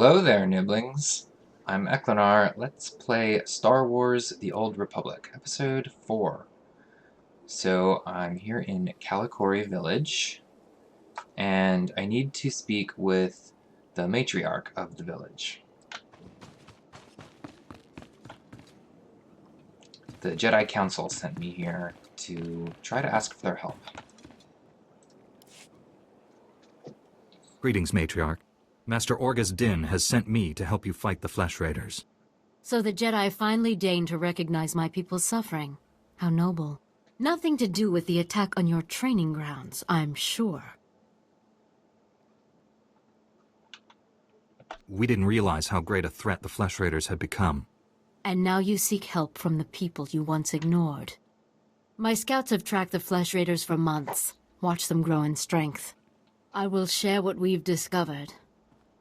Hello there, niblings. I'm Eklinaar. Let's play Star Wars The Old Republic, Episode 4. So, I'm here in Kalikori village, and I need to speak with the matriarch of the village. The Jedi Council sent me here to try to ask for their help. Greetings, Matriarch. Master Orgus Din has sent me to help you fight the Flesh Raiders. So the Jedi finally deigned to recognize my people's suffering. How noble. Nothing to do with the attack on your training grounds, I'm sure. We didn't realize how great a threat the Flesh Raiders had become. And now you seek help from the people you once ignored. My scouts have tracked the Flesh Raiders for months, watched them grow in strength. I will share what we've discovered,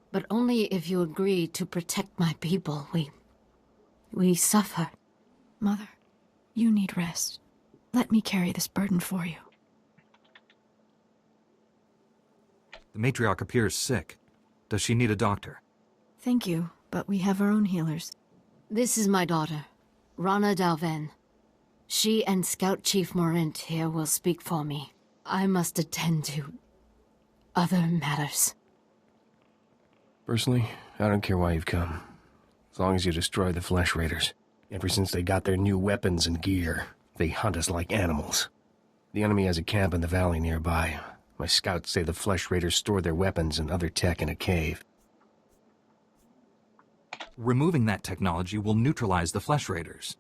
but only if you agree to protect my people. We suffer. Mother, you need rest. Let me carry this burden for you. The Matriarch appears sick. Does she need a doctor? Thank you, but we have our own healers. This is my daughter, Rana Dalven. She and Scout Chief Morint here will speak for me. I must attend to other matters. Personally, I don't care why you've come. As long as you destroy the Flesh Raiders. Ever since they got their new weapons and gear, they hunt us like animals. The enemy has a camp in the valley nearby. My scouts say the Flesh Raiders store their weapons and other tech in a cave. Removing that technology will neutralize the Flesh Raiders.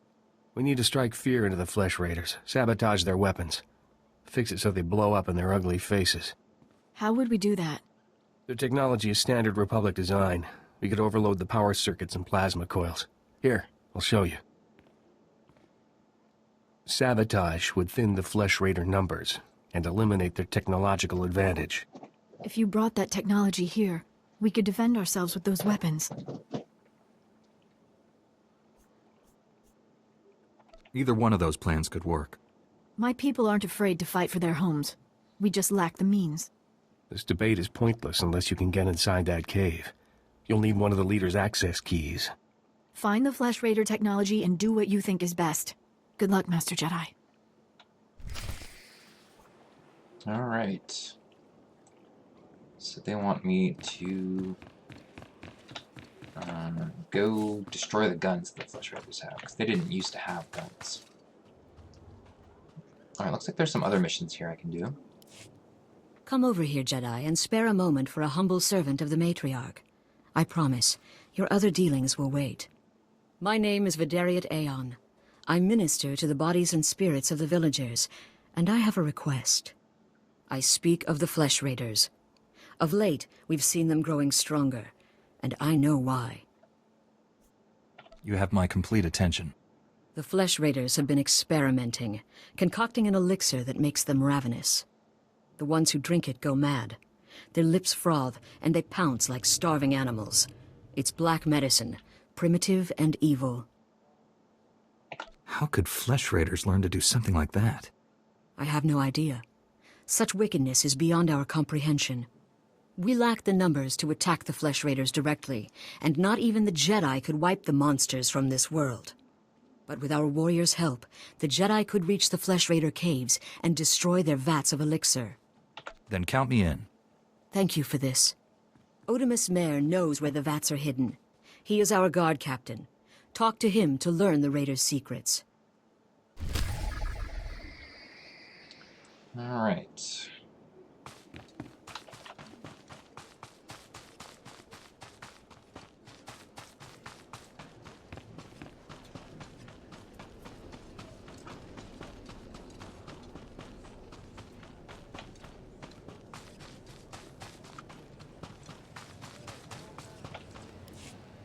We need to strike fear into the Flesh Raiders, sabotage their weapons. Fix it so they blow up in their ugly faces. How would we do that? Their technology is standard Republic design. We could overload the power circuits and plasma coils. Here, I'll show you. Sabotage would thin the Flesh Raider numbers and eliminate their technological advantage. If you brought that technology here, we could defend ourselves with those weapons. Either one of those plans could work. My people aren't afraid to fight for their homes. We just lack the means. This debate is pointless unless you can get inside that cave. You'll need one of the leader's access keys. Find the Flesh Raider technology and do what you think is best. Good luck, Master Jedi. Alright. So they want me to go destroy the guns that the Flesh Raiders have, because they didn't used to have guns. Alright, looks like there's some other missions here I can do. Come over here, Jedi, and spare a moment for a humble servant of the Matriarch. I promise, your other dealings will wait. My name is Vidariat Aeon. I minister to the bodies and spirits of the villagers, and I have a request. I speak of the Flesh Raiders. Of late, we've seen them growing stronger, and I know why. You have my complete attention. The Flesh Raiders have been experimenting, concocting an elixir that makes them ravenous. The ones who drink it go mad. Their lips froth, and they pounce like starving animals. It's black medicine, primitive and evil. How could Flesh Raiders learn to do something like that? I have no idea. Such wickedness is beyond our comprehension. We lack the numbers to attack the Flesh Raiders directly, and not even the Jedi could wipe the monsters from this world. But with our warriors' help, the Jedi could reach the Flesh Raider caves and destroy their vats of elixir. Then count me in. Thank you for this. Otimus Mare knows where the vats are hidden. He is our guard captain. Talk to him to learn the Raiders' secrets. Alright.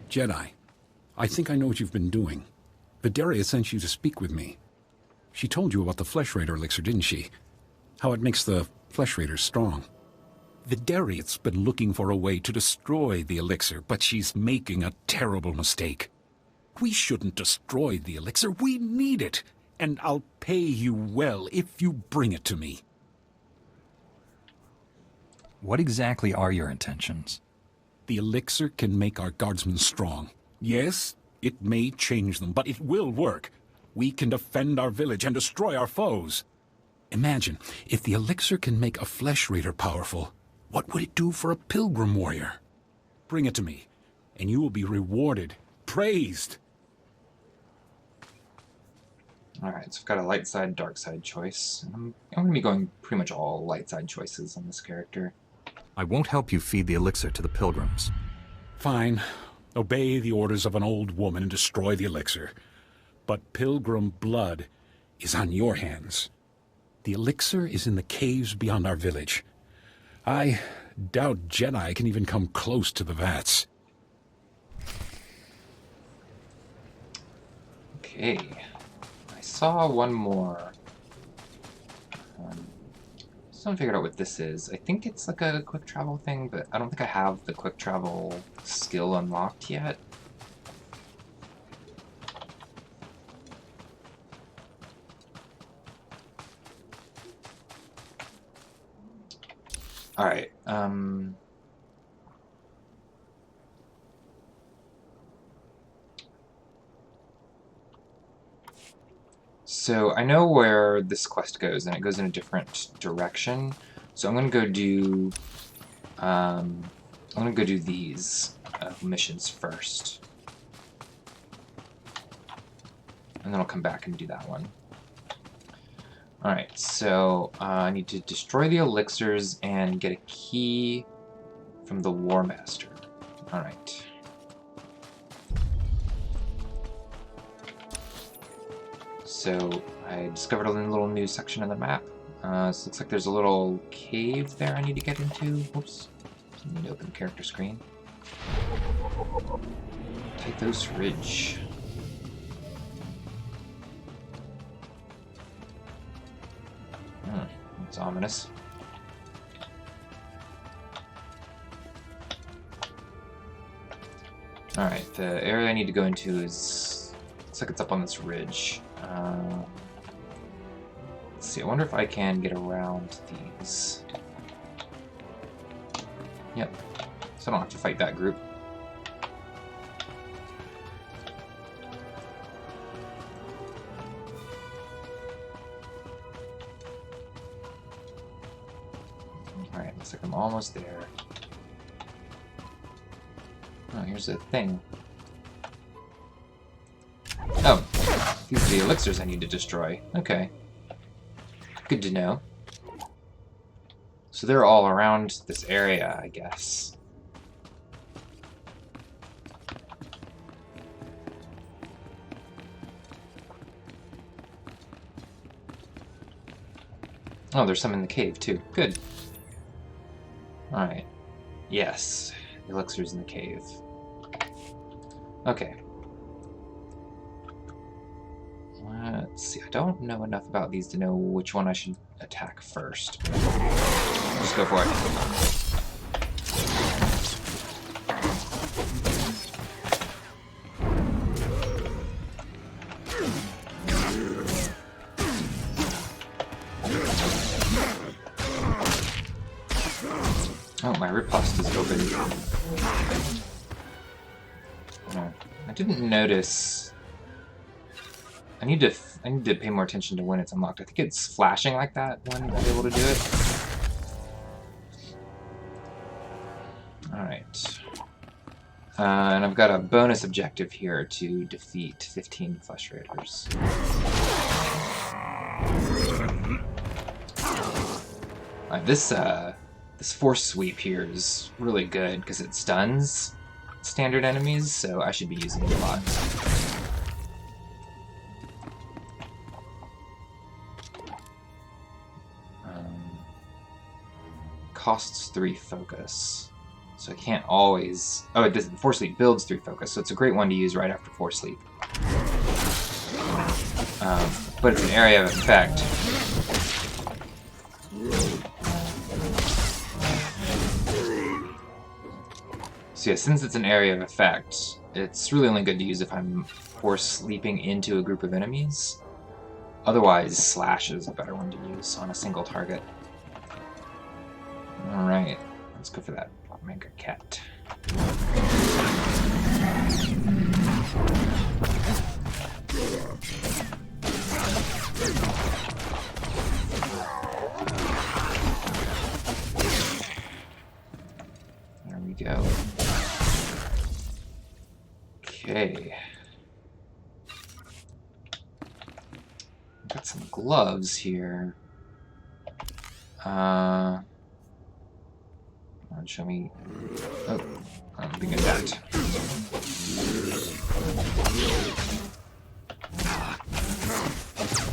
Jedi, I think I know what you've been doing. Vidaria sent you to speak with me. She told you about the Flesh Raider elixir, didn't she? How it makes the Flesh Raiders strong. Vidaria's been looking for a way to destroy the elixir, but she's making a terrible mistake. We shouldn't destroy the elixir, we need it, and I'll pay you well if you bring it to me. What exactly are your intentions? The elixir can make our guardsmen strong. Yes, it may change them, but it will work. We can defend our village and destroy our foes. Imagine, if the elixir can make a flesh raider powerful, what would it do for a pilgrim warrior? Bring it to me, and you will be rewarded, praised. Alright, so I've got a light side, dark side choice. I'm going to be going pretty much all light side choices on this character. I won't help you feed the elixir to the pilgrims. Fine. Obey the orders of an old woman and destroy the elixir. But pilgrim blood is on your hands. The elixir is in the caves beyond our village. I doubt Jedi can even come close to the vats. Okay. I saw one more. Still haven't figured out what this is. I think it's like a quick travel thing, but I don't think I have the quick travel skill unlocked yet. Alright, so I know where this quest goes, and it goes in a different direction. So I'm gonna go do these missions first, and then I'll come back and do that one. Alright, so I need to destroy the elixirs and get a key from the War Master. Alright. So I discovered a little new section of the map. So it looks like there's a little cave there I need to get into. Oops. I need to open the character screen. Tythos Ridge. That's ominous. Alright, the area I need to go into is... looks like it's up on this ridge. Let's see, I wonder if I can get around these. Yep, so I don't have to fight that group. Alright, looks like I'm almost there. Oh, here's a thing. Oh, these are the elixirs I need to destroy. Okay. Good to know. So they're all around this area, I guess. Oh, there's some in the cave, too. Good. Alright. Yes. The elixir's in the cave. Okay. Let's see. I don't know enough about these to know which one I should attack first. Just go for it. Oh, my riposte is open. Oh, I didn't notice. I need to pay more attention to when it's unlocked. I think it's flashing like that when I'm able to do it. Alright. And I've got a bonus objective here to defeat 15 flesh raiders. This force sweep here is really good because it stuns standard enemies, so I should be using it a lot. Costs 3 focus, so I can't always... Oh, it does. Force Sleep builds 3 focus, so it's a great one to use right after Force Sleep. But it's an area of effect. So yeah, since it's an area of effect, it's really only good to use if I'm Force Sleeping into a group of enemies. Otherwise, Slash is a better one to use on a single target. Alright, let's go for that Mega Cat. we go. Okay. Got some gloves here. Come on, show me. Oh, I'm being attacked.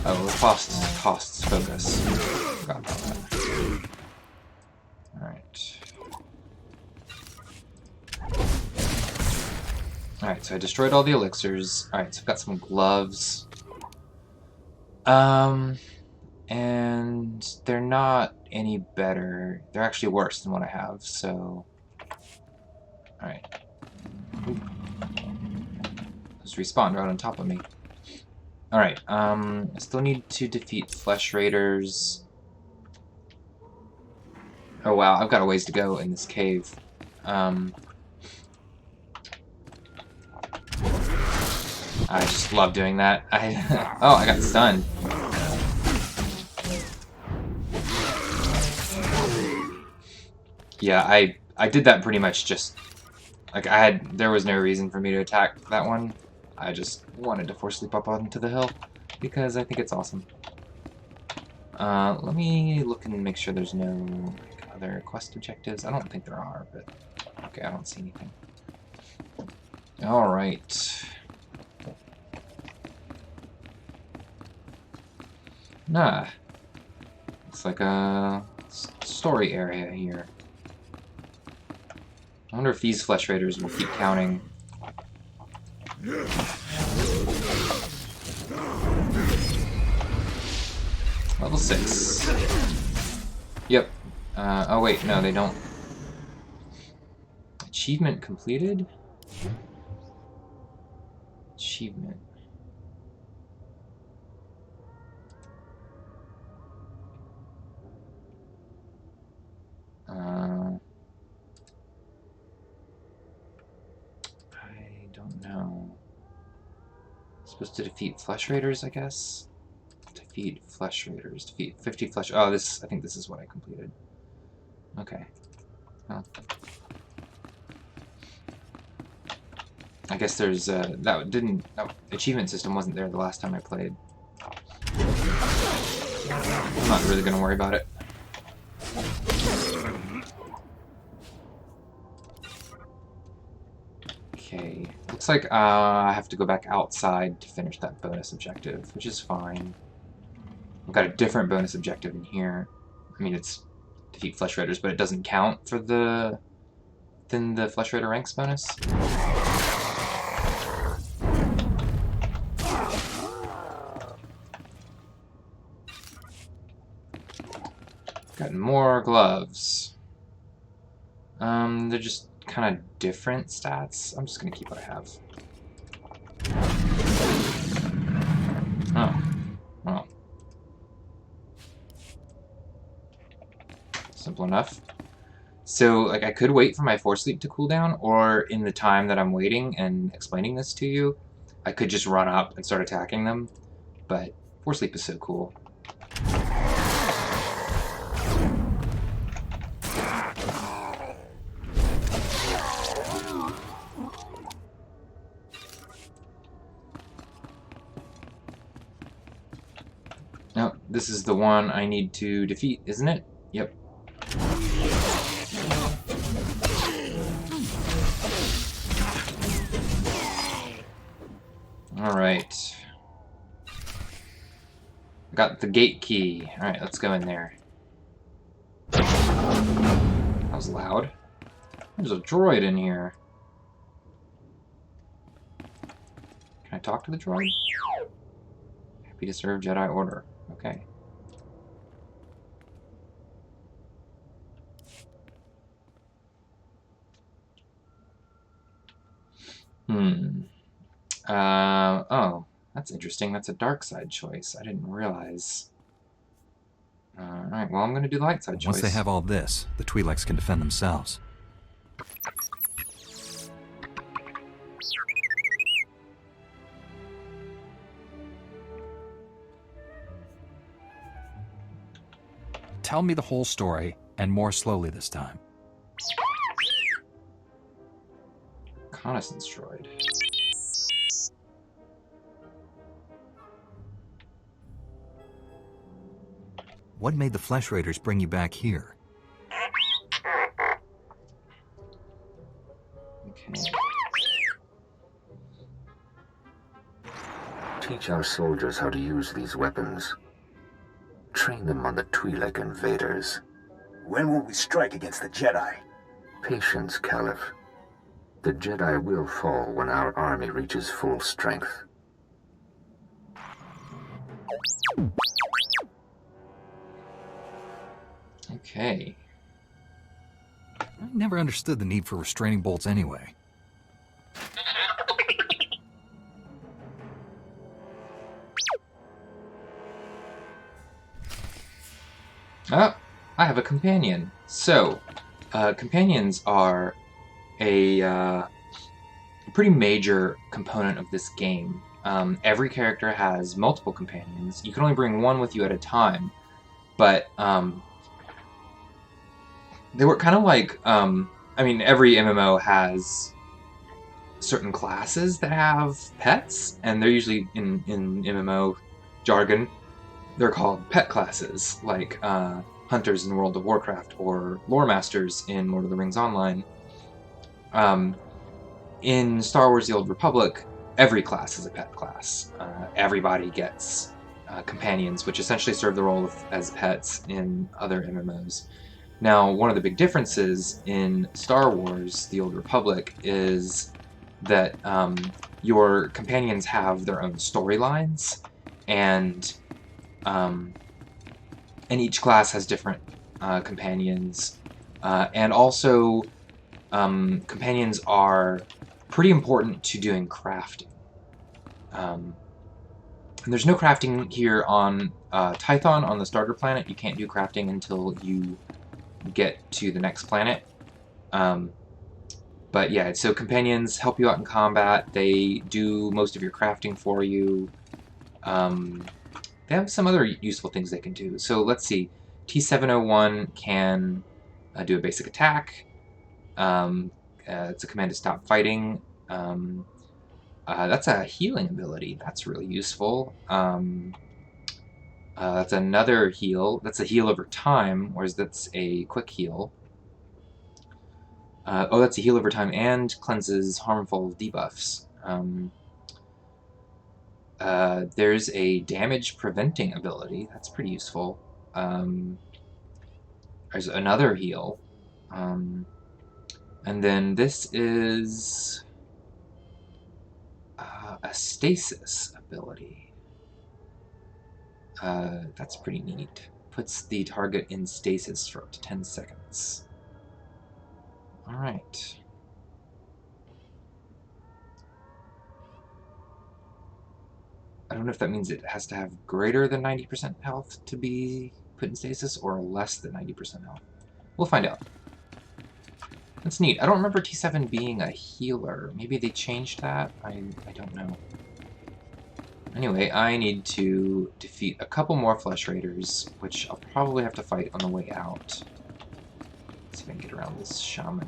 Oh, costs focus. Forgot about that. Alright, so I destroyed all the elixirs. Alright, so I've got some gloves. And they're not any better. They're actually worse than what I have, so... Alright. Just respawned right on top of me. Alright, I still need to defeat flesh raiders. Oh wow, I've got a ways to go in this cave. I just love doing that. Oh, I got stunned. Yeah, I did that pretty much just like there was no reason for me to attack that one. I just wanted to force leap up onto the hill because I think it's awesome. Let me look and make sure there's no other quest objectives. I don't think there are, but okay, I don't see anything. Alright. Nah. Looks like a story area here. I wonder if these flesh raiders will keep counting. Level 6. Yep. Oh wait, no, they don't. Achievement completed? Achievement. I don't know. Supposed to defeat flesh raiders, I guess? Defeat flesh raiders. Defeat 50 flesh... Oh, I think this is what I completed. Okay. Well. I guess there's, that achievement system wasn't there the last time I played. I'm not really gonna worry about it. Okay, looks like I have to go back outside to finish that bonus objective, which is fine. I've got a different bonus objective in here. I mean, it's defeat flesh raiders, but it doesn't count for the flesh raider ranks bonus. Got more gloves. They're just kind of different stats. I'm just gonna keep what I have. Oh. Well. Simple enough. So, like, I could wait for my force leap to cool down, or in the time that I'm waiting and explaining this to you, I could just run up and start attacking them. But force leap is so cool. No, this is the one I need to defeat, isn't it? Yep. Alright. Got the gate key. Alright, let's go in there. That was loud. There's a droid in here. Can I talk to the droid? Happy to serve Jedi Order. Okay. Oh, that's interesting. That's a dark side choice. I didn't realize. Alright, well, I'm going to do the light side choice. Once they have all this, the Twi'leks can defend themselves. Tell me the whole story, and more slowly this time. Reconnaissance droid. What made the Flesh Raiders bring you back here? Okay. Teach our soldiers how to use these weapons. Train them on the Twi'lek invaders. When will we strike against the Jedi? Patience, Caliph. The Jedi will fall when our army reaches full strength. Okay. I never understood the need for restraining bolts anyway. Oh, I have a companion. So, companions are a pretty major component of this game. Every character has multiple companions. You can only bring one with you at a time, but they were kind of like, I mean, every MMO has certain classes that have pets, and they're usually, in MMO jargon, they're called pet classes, like hunters in World of Warcraft or lore masters in Lord of the Rings Online. In Star Wars The Old Republic, every class is a pet class. Everybody gets companions, which essentially serve the role as pets in other MMOs. Now, one of the big differences in Star Wars The Old Republic is that your companions have their own storylines, and each class has different companions, and also companions are pretty important to doing crafting. And there's no crafting here on Tython, on the starter planet. You can't do crafting until you get to the next planet. But yeah, so companions help you out in combat. They do most of your crafting for you. They have some other useful things they can do. So let's see. T701 can do a basic attack. It's a command to stop fighting. That's a healing ability. That's really useful. That's another heal. That's a heal over time, whereas that's a quick heal. Oh, that's a heal over time and cleanses harmful debuffs. There's a damage preventing ability. That's pretty useful. There's another heal. And then this is a stasis ability. That's pretty neat. Puts the target in stasis for up to 10 seconds. Alright. I don't know if that means it has to have greater than 90% health to be put in stasis, or less than 90% health. We'll find out. That's neat. I don't remember T7 being a healer. Maybe they changed that? I don't know. Anyway, I need to defeat a couple more Flesh Raiders, which I'll probably have to fight on the way out. Let's see if I can get around this shaman.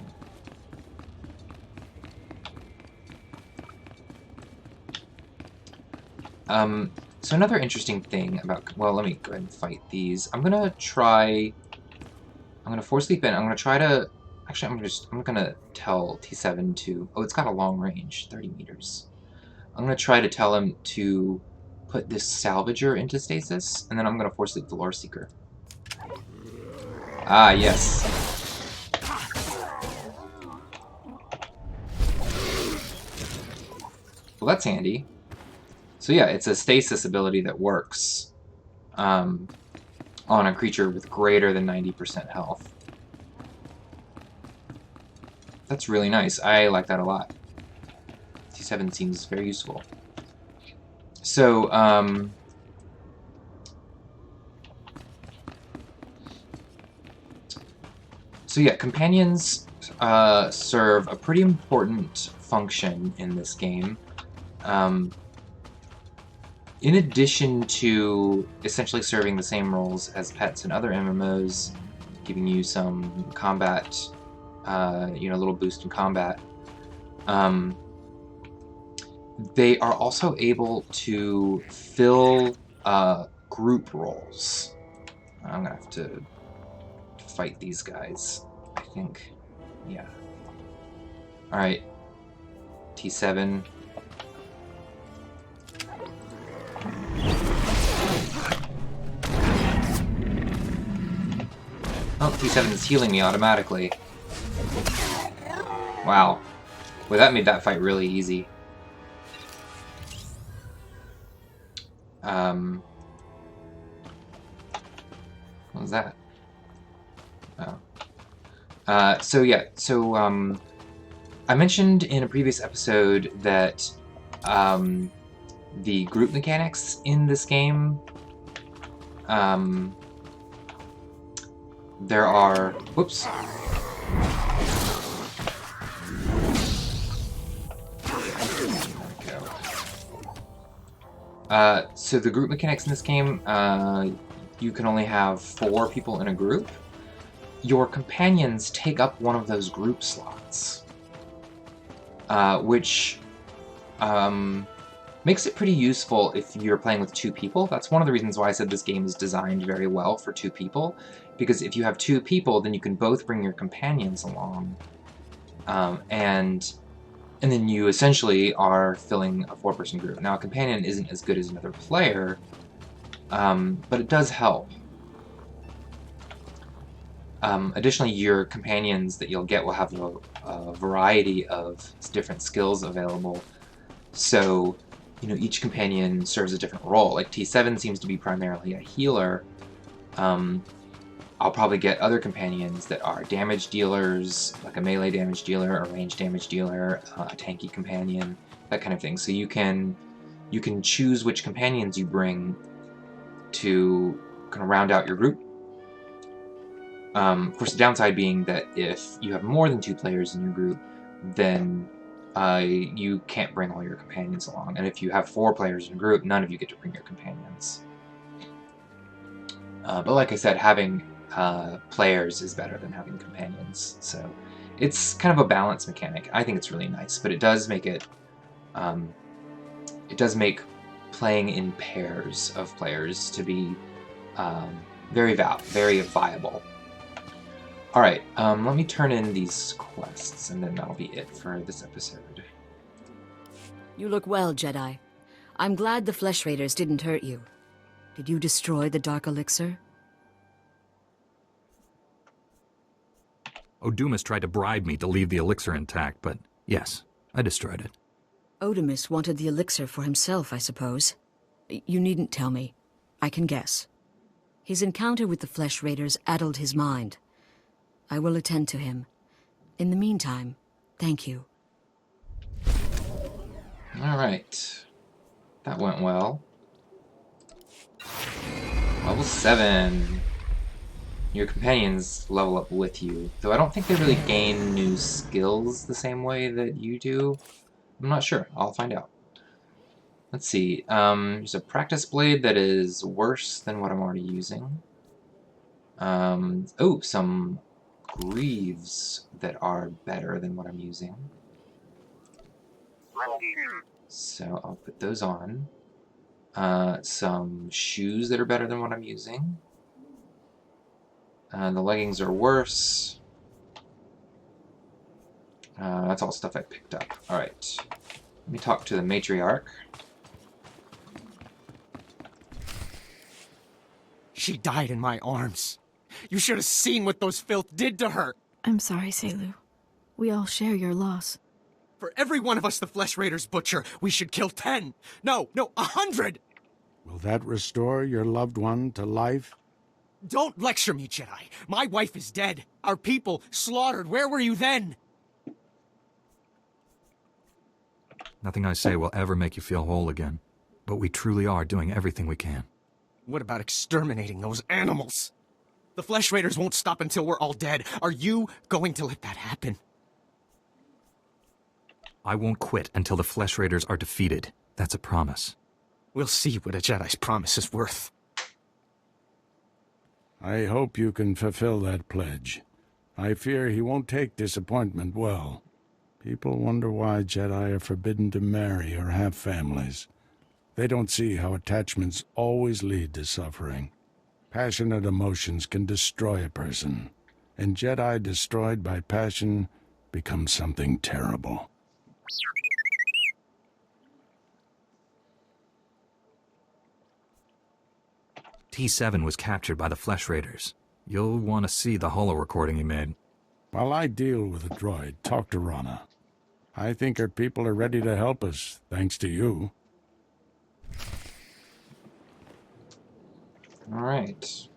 So another interesting thing about... Well, let me go ahead and fight these. I'm gonna force leap in. I'm gonna try to... Actually, I'm gonna tell T7 to... Oh, it's got a long range, 30 meters. I'm gonna try to tell him to put this salvager into stasis, and then I'm gonna force leap the Lore Seeker. Ah, yes. Well, that's handy. So yeah, it's a stasis ability that works on a creature with greater than 90% health. That's really nice. I like that a lot. T7 seems very useful. So, yeah, companions serve a pretty important function in this game. In addition to essentially serving the same roles as pets in other MMOs, giving you some combat, a little boost in combat, They are also able to fill group roles. I'm gonna have to fight these guys, I think. Yeah. Alright. T7. Oh, T7 is healing me automatically. Wow. Well, that made that fight really easy. What was that? Oh. I mentioned in a previous episode that the group mechanics in this game, there are... Whoops. So the group mechanics in this game, you can only have 4 people in a group. Your companions take up one of those group slots, which makes it pretty useful if you're playing with 2 people. That's one of the reasons why I said this game is designed very well for 2 people, because if you have 2 people, then you can both bring your companions along, and then you essentially are filling a 4-person group. Now, a companion isn't as good as another player, but it does help. Additionally, your companions that you'll get will have a variety of different skills available. So, you know, each companion serves a different role. Like T7 seems to be primarily a healer. I'll probably get other companions that are damage dealers, like a melee damage dealer, a range damage dealer, a tanky companion, that kind of thing. So you can choose which companions you bring to kind of round out your group. Of course, the downside being that if you have more than 2 players in your group, then you can't bring all your companions along. And if you have 4 players in a group, none of you get to bring your companions. But like I said, having players is better than having companions. So it's kind of a balance mechanic. I think it's really nice, but it does make it playing in pairs of players to be very viable. Alright, let me turn in these quests, and then that'll be it for this episode. You look well, Jedi. I'm glad the Flesh Raiders didn't hurt you. Did you destroy the Dark Elixir? Odumas tried to bribe me to leave the elixir intact, but yes, I destroyed it. Odumas wanted the elixir for himself, I suppose. You needn't tell me. I can guess. His encounter with the Flesh Raiders addled his mind. I will attend to him. In the meantime, thank you. Alright. That went well. Level 7. Your companions level up with you, though I don't think they really gain new skills the same way that you do. I'm not sure. I'll find out. Let's see. There's a practice blade that is worse than what I'm already using. Oh, some greaves that are better than what I'm using. So I'll put those on. Some shoes that are better than what I'm using. The leggings are worse. That's all stuff I picked up. Alright. Let me talk to the matriarch. She died in my arms. You should have seen what those filth did to her. I'm sorry, Selu. We all share your loss. For every one of us the Flesh Raiders butcher, we should kill 10. No, 100! Will that restore your loved one to life? Don't lecture me, Jedi. My wife is dead. Our people slaughtered. Where were you then? Nothing I say will ever make you feel whole again, but we truly are doing everything we can. What about exterminating those animals? The Flesh Raiders won't stop until we're all dead. Are you going to let that happen? I won't quit until the Flesh Raiders are defeated. That's a promise. We'll see what a Jedi's promise is worth. I hope you can fulfill that pledge. I fear he won't take disappointment well. People wonder why Jedi are forbidden to marry or have families. They don't see how attachments always lead to suffering. Passionate emotions can destroy a person, and Jedi destroyed by passion become something terrible. T7 was captured by the Flesh Raiders. You'll want to see the holo recording he made. While I deal with the droid, talk to Rana. I think her people are ready to help us, thanks to you. Alright.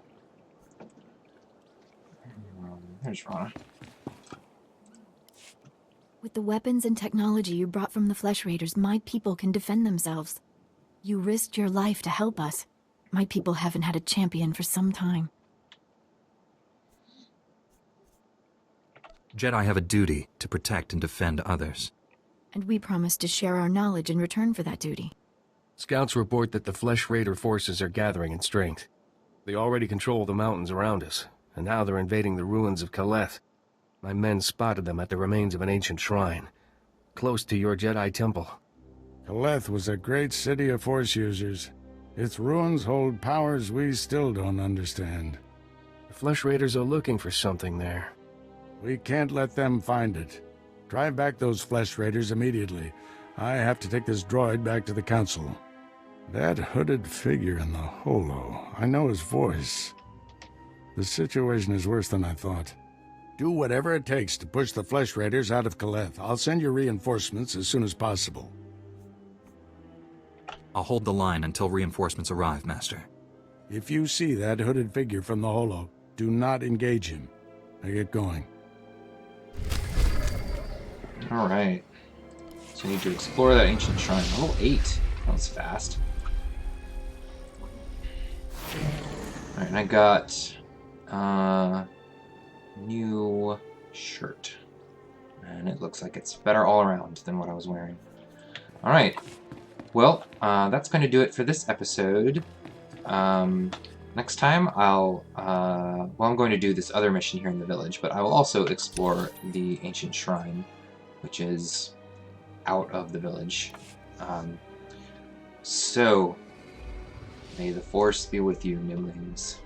There's Rana. With the weapons and technology you brought from the Flesh Raiders, my people can defend themselves. You risked your life to help us. My people haven't had a champion for some time. Jedi have a duty to protect and defend others. And we promise to share our knowledge in return for that duty. Scouts report that the Flesh Raider forces are gathering in strength. They already control the mountains around us, and now they're invading the ruins of Kaleth. My men spotted them at the remains of an ancient shrine, close to your Jedi temple. Kaleth was a great city of Force users. Its ruins hold powers we still don't understand. The Flesh Raiders are looking for something there. We can't let them find it. Drive back those Flesh Raiders immediately. I have to take this droid back to the Council. That hooded figure in the holo, I know his voice. The situation is worse than I thought. Do whatever it takes to push the Flesh Raiders out of Kaleth. I'll send you reinforcements as soon as possible. I'll hold the line until reinforcements arrive, Master. If you see that hooded figure from the holo, do not engage him. Now get going. Alright. So I need to explore that ancient shrine. Level 8. That was fast. Alright, and I got new shirt. And it looks like it's better all around than what I was wearing. Alright. Well, that's going to do it for this episode. Next time, I'm going to do this other mission here in the village, but I will also explore the ancient shrine, which is out of the village. So, may the Force be with you, niblings.